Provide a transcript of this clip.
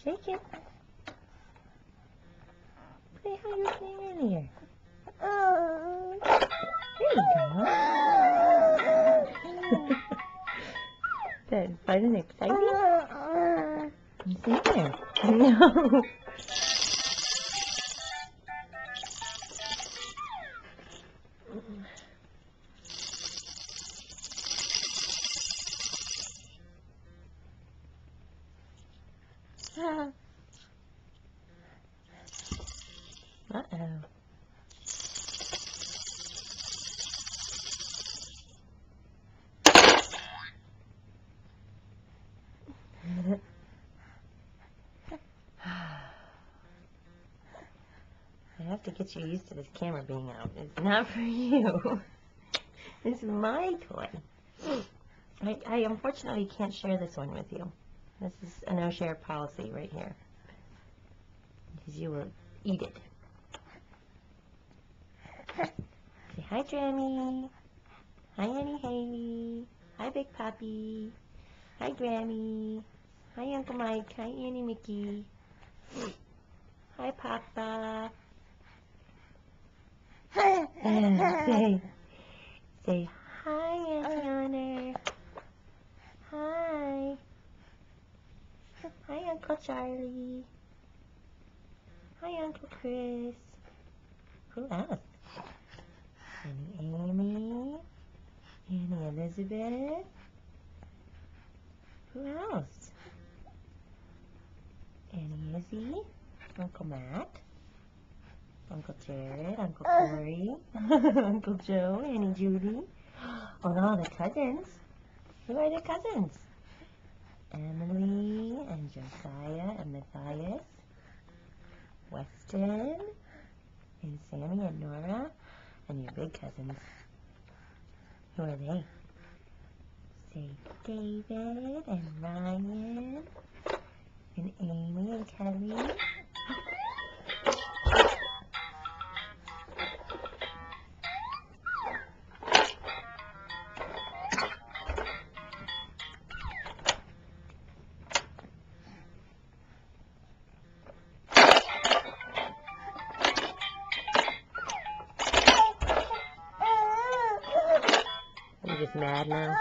Shake it. Say how you sing in here. There you go. That fun and exciting? You sing there. No. Uh-oh. I have to get you used to this camera being out. It's not for you. This is my toy. I unfortunately can't share this one with you. This is a no-share policy right here. Because you will eat it. Say hi, Drammy. Hi, Annie Haley. Hi, Big Papi. Hi, Grammy. Hi, Uncle Mike. Hi, Annie Mickey. Hi, Papa. Say hi, Auntie Honor. Hi. Hi, Uncle Charlie. Hi, Uncle Chris. Who else? Annie Amy. Annie Elizabeth. Who else? Annie Izzy. Uncle Matt. Uncle Jared. Uncle Corey. Uncle Joe. Annie Judy. Oh, all the cousins. Who are the cousins? Emily and Josiah and Matthias. Weston and Sammy and Nora. And your big cousins. Who are they? Say David and Ryan and Amy and Kelly. Are you just mad now?